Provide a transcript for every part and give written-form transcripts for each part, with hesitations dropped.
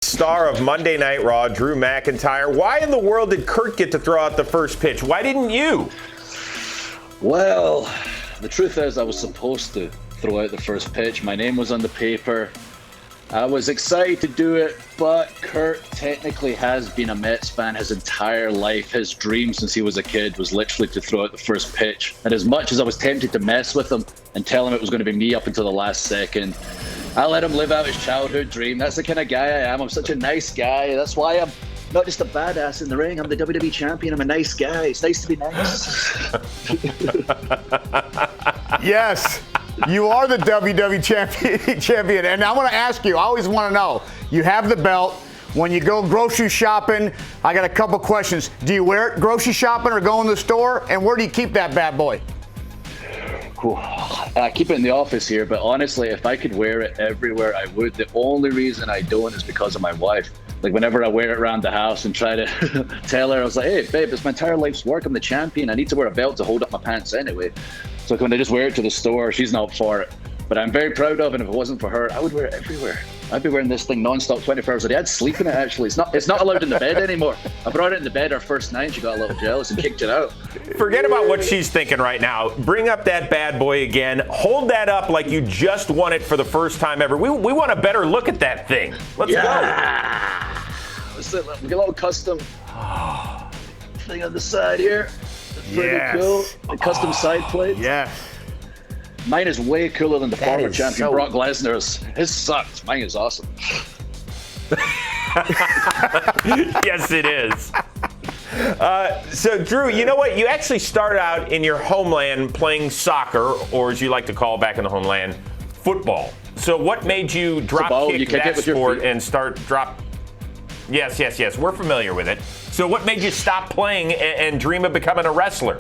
Star of Monday Night Raw, Drew McIntyre. Why in the world did Kurt get to throw out the first pitch? Why didn't you? Well, the truth is I was supposed to throw out the first pitch. My name was on the paper. I was excited to do it, but Kurt technically has been a Mets fan his entire life. His dream since he was a kid was literally to throw out the first pitch. And as much as I was tempted to mess with him and tell him it was going to be me up until the last second, I let him live out his childhood dream. That's the kind of guy I am. I'm such a nice guy. That's why I'm not just a badass in the ring. I'm the WWE champion. I'm a nice guy. It's nice to be nice. Yes, you are the WWE champion. And I want to ask you, I always want to know, you have the belt. When you go grocery shopping, I got a couple questions. Do you wear it grocery shopping or go in the store? And where do you keep that bad boy? I keep it in the office here, but honestly, if I could wear it everywhere, I would. The only reason I don't is because of my wife. Like, whenever I wear it around the house and try to tell her, I was like, hey, babe, it's my entire life's work. I'm the champion. I need to wear a belt to hold up my pants anyway. So when I just wear it to the store, she's not for it. But I'm very proud of it, and if it wasn't for her, I would wear it everywhere. I'd be wearing this thing nonstop 24 hours a day. I'd sleep in it, actually. It's not allowed in the bed anymore. I brought it in the bed our first night. She got a little jealous and kicked it out. Forget about what she's thinking right now. Bring up that bad boy again. Hold that up like you just won it for the first time ever. We want a better look at that thing. Let's go. Listen, we get a little custom thing on the side here. It's pretty cool. A custom side plate. Yeah. Mine is way cooler than the former champion Brock Lesnar's. His sucks. Mine is awesome. Yes, it is. So, Drew, you know what? You actually started out in your homeland playing soccer, or as you like to call back in the homeland, football. So what made you drop kick that sport and start drop? Yes. We're familiar with it. So what made you stop playing and dream of becoming a wrestler?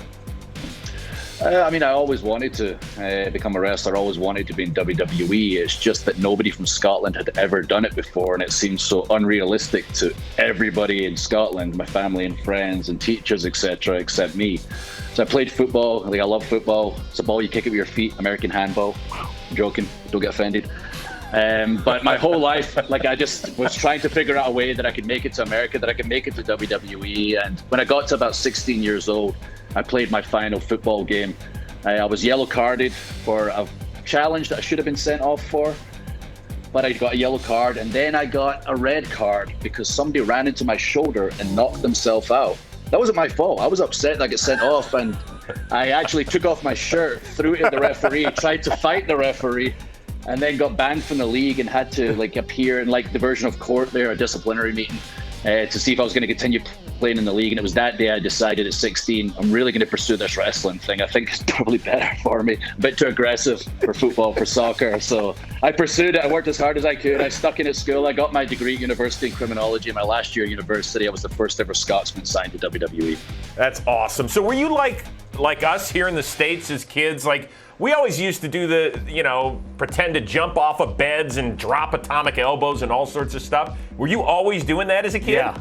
I always wanted to become a wrestler. I always wanted to be in WWE. It's just that nobody from Scotland had ever done it before, and it seems so unrealistic to everybody in Scotland, my family and friends and teachers, etc., except me. So I played football. I love football. It's a ball you kick it with your feet, American handball. I'm joking. Don't get offended. But my whole life, I just was trying to figure out a way that I could make it to America, that I could make it to WWE. And when I got to about 16 years old, I played my final football game. I was yellow carded for a challenge that I should have been sent off for, but I got a yellow card, and then I got a red card because somebody ran into my shoulder and knocked themselves out. That wasn't my fault. I was upset that I got sent off, and I actually took off my shirt, threw it at the referee, tried to fight the referee, and then got banned from the league and had to appear in the version of court there, a disciplinary meeting, to see if I was going to continue playing in the league. And it was that day I decided at 16, I'm really going to pursue this wrestling thing. I think it's probably better for me. A bit too aggressive for football, for soccer. So I pursued it. I worked as hard as I could. I stuck in at school. I got my degree at university in criminology. My last year at university, I was the first ever Scotsman signed to WWE. That's awesome. So were you like us here in the States as kids? We always used to do pretend to jump off of beds and drop atomic elbows and all sorts of stuff. Were you always doing that as a kid? Yeah.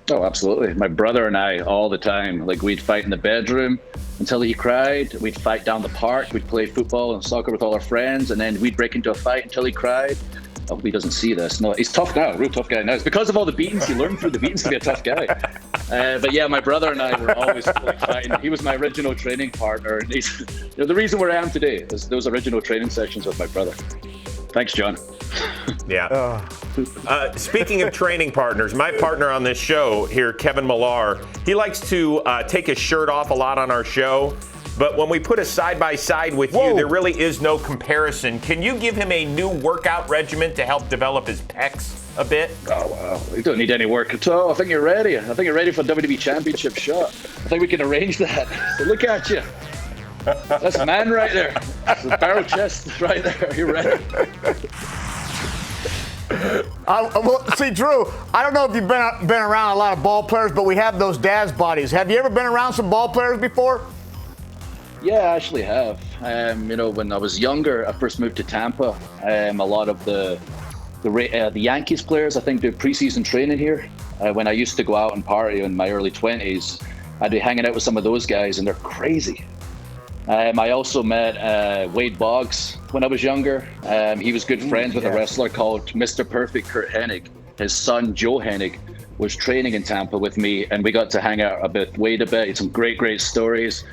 Oh, absolutely. My brother and I, all the time. We'd fight in the bedroom until he cried. We'd fight down the park. We'd play football and soccer with all our friends, and then we'd break into a fight until he cried. I hope he doesn't see this. No, he's tough now, real tough guy now. It's because of all the beatings. He learned through the beatings to be a tough guy. But yeah, my brother and I were always fighting. He was my original training partner. And he's, the reason where I am today is those original training sessions with my brother. Thanks, John. Yeah. Speaking of training partners, my partner on this show here, Kevin Millar, he likes to take his shirt off a lot on our show. But when we put a side-by-side with you, there really is no comparison. Can you give him a new workout regimen to help develop his pecs a bit? Oh, wow. You don't need any work at all. I think you're ready. I think you're ready for a WWE Championship shot. I think we can arrange that. So look at you. That's a man right there. That's a barrel chest right there. You're ready. See, Drew, I don't know if you've been around a lot of ball players, but we have those dad's bodies. Have you ever been around some ball players before? Yeah, I actually have. When I was younger, I first moved to Tampa. A lot of the Yankees players, I think, do preseason training here. When I used to go out and party in my early 20s, I'd be hanging out with some of those guys, and they're crazy. I also met Wade Boggs when I was younger. He was good friends with a wrestler called Mr. Perfect, Kurt Hennig. his son, Joe Hennig, was training in Tampa with me, and we got to hang out a bit, wait a bit. Some great stories.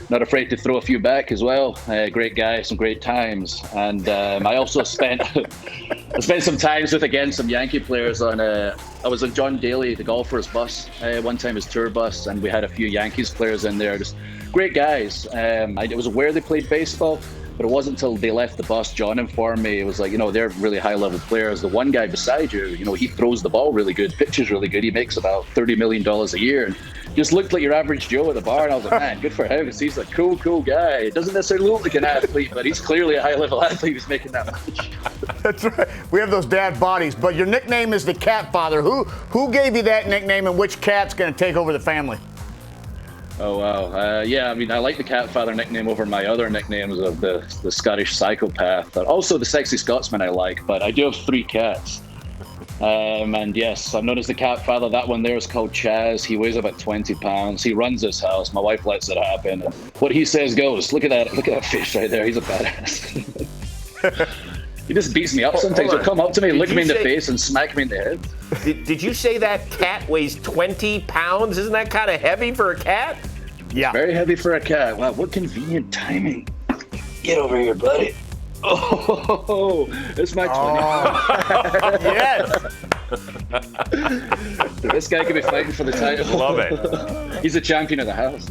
Not afraid to throw a few back as well. Great guy, some great times. And I also spent some times with, again, some Yankee players on I was on John Daly, the golfer's bus, one time his tour bus, and we had a few Yankees players in there. Just great guys. I was aware they played baseball, but it wasn't until they left the bus, John informed me. It was like, they're really high-level players. The one guy beside you, he throws the ball really good, pitches really good. He makes about $30 million a year. And just looked like your average Joe at the bar, and I was like, man, good for him. He's a cool guy. He doesn't necessarily look like an athlete, but he's clearly a high-level athlete who's making that much. That's right. We have those dad bodies. But your nickname is the Cat Father. Who gave you that nickname, and which cat's going to take over the family? Oh, wow. Yeah, I like the Cat Father nickname over my other nicknames of the Scottish Psychopath. But also the Sexy Scotsman I like, but I do have 3 cats. And yes, I'm known as the Cat Father. That one there is called Chaz. He weighs about 20 pounds. He runs this house. My wife lets it happen. And what he says goes. Look at that fish right there. He's a badass. He just beats me up sometimes. He'll come up to me, look me in the face, and smack me in the head. Did you say that cat weighs 20 pounds? Isn't that kind of heavy for a cat? Yeah. Very heavy for a cat. Wow, what convenient timing. Get over here, buddy. Oh, it's my 20. Yes. This guy could be fighting for the title. Love it. He's a champion of the house.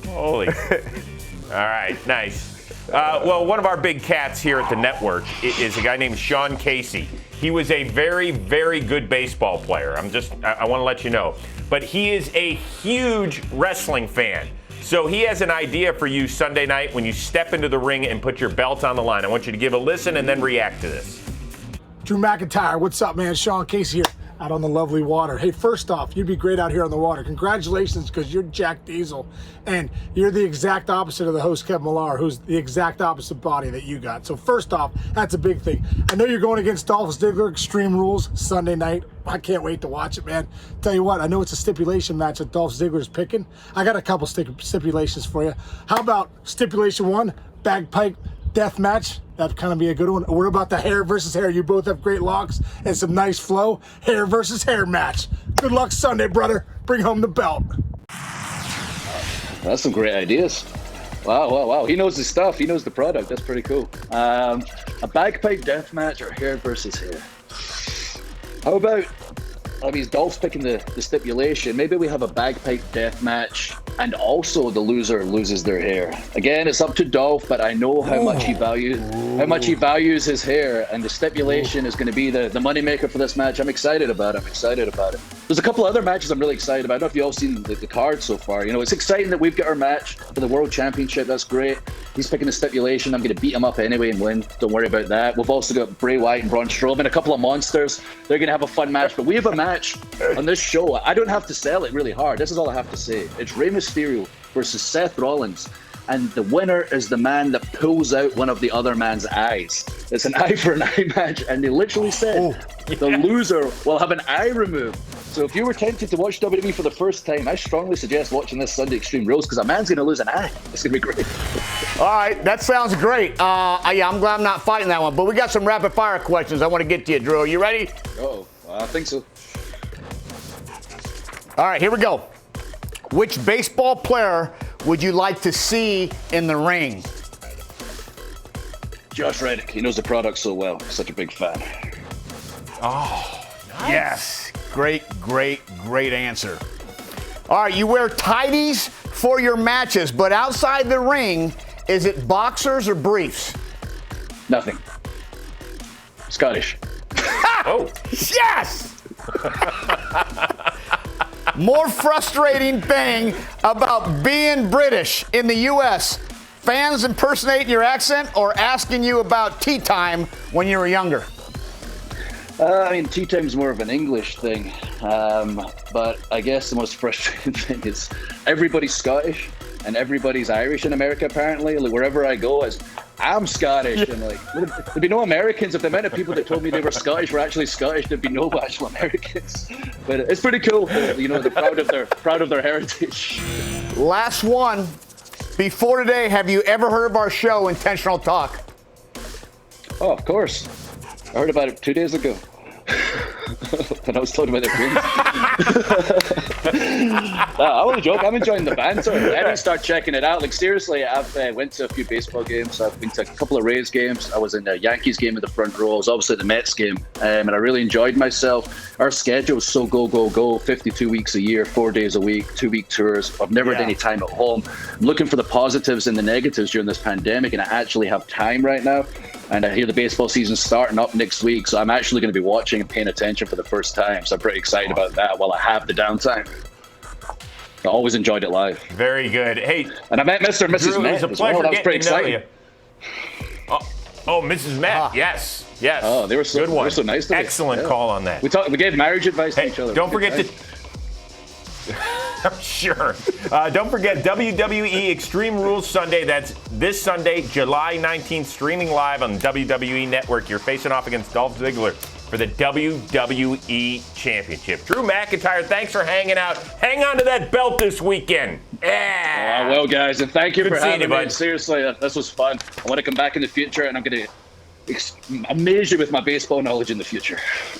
Holy. All right, nice. Well, one of our big cats here at the network is a guy named Sean Casey. He was a very good baseball player. I want to let you know. But he is a huge wrestling fan. So he has an idea for you Sunday night when you step into the ring and put your belt on the line. I want you to give a listen and then react to this. Drew McIntyre, what's up, man? Sean Casey here, out on the lovely water. Hey, first off, you'd be great out here on the water. Congratulations, because you're Jack Diesel, and you're the exact opposite of the host, Kevin Millar, who's the exact opposite body that you got. So first off, that's a big thing. I know you're going against Dolph Ziggler, Extreme Rules, Sunday night. I can't wait to watch it, man. Tell you what, I know it's a stipulation match that Dolph Ziggler's picking. I got a couple stipulations for you. How about stipulation 1, bagpipe death match? That'd kind of be a good one. We're about the hair versus hair. You both have great locks and some nice flow. Hair versus hair match. Good luck Sunday, brother. Bring home the belt. That's some great ideas. Wow. He knows his stuff. He knows the product. That's pretty cool. A bagpipe death match or hair versus hair? How about, Dolph's picking the stipulation. Maybe we have a bagpipe death match and also the loser loses their hair. Again, it's up to Dolph, but I know how much he values his hair, and the stipulation is going to be the moneymaker for this match. I'm excited about it. There's a couple other matches I'm really excited about. I don't know if you've all seen the card so far. It's exciting that we've got our match for the World Championship. That's great. He's picking the stipulation. I'm going to beat him up anyway and win. Don't worry about that. We've also got Bray Wyatt and Braun Strowman, a couple of monsters. They're going to have a fun match, but we have a match on this show. I don't have to sell it really hard. This is all I have to say. It's Rey Mysterio versus Seth Rollins, and the winner is the man that pulls out one of the other man's eyes. It's an eye for an eye match, and they literally said the loser will have an eye removed. So if you were tempted to watch WWE for the first time, I strongly suggest watching this Sunday Extreme Rules, because a man's going to lose an eye. It's going to be great. All right, that sounds great. Yeah, I'm glad I'm not fighting that one, but we got some rapid fire questions I want to get to you, Drew. Are you ready? Oh, I think so. All right, here we go. Which baseball player would you like to see in the ring? Josh Reddick. He knows the product so well. Such a big fan. Oh, nice. Yes. Great answer. All right, you wear tighties for your matches, but outside the ring, is it boxers or briefs? Nothing. Scottish. Oh. Yes! More frustrating thing about being British in the U.S., fans impersonating your accent or asking you about tea time when you were younger? Tea time's more of an English thing, but I guess the most frustrating thing is everybody's Scottish and everybody's Irish in America, apparently. Like, wherever I go, I'm Scottish, and there'd be no Americans. If the amount of people that told me they were Scottish were actually Scottish, there'd be no actual Americans. But it's pretty cool. They're proud of their heritage. Last one. Before today, have you ever heard of our show, Intentional Talk? Oh, of course. I heard about it 2 days ago. And I was told about their friends. I want to joke. I'm enjoying the banter. I didn't start checking it out. Like, seriously, I've went to a few baseball games. I've been to a couple of Rays games. I was in the Yankees game in the front row. I was obviously at the Mets game. And I really enjoyed myself. Our schedule is so go, go, go. 52 weeks a year, 4 days a week, 2-week tours. I've never had any time at home. I'm looking for the positives and the negatives during this pandemic, and I actually have time right now. And I hear the baseball season starting up next week, so I'm actually going to be watching and paying attention for the first time. So I'm pretty excited about that while I have the downtime. I always enjoyed it live. Very good. Hey, and I met Mr. and Mrs. Drew, Met as well. That was pretty exciting. Oh, Mrs. Met. Yes. Oh, they were so, good one. They were so nice to me. Excellent call on that. We gave marriage advice to each other. Don't forget to. I'm sure. Don't forget WWE Extreme Rules Sunday. That's this Sunday, July 19th, streaming live on the WWE Network. You're facing off against Dolph Ziggler for the WWE Championship. Drew McIntyre, thanks for hanging out. Hang on to that belt this weekend. Yeah. Well, guys, and thank you Good for having you, me. bud. Seriously, this was fun. I want to come back in the future, and I'm going to amaze you with my baseball knowledge in the future.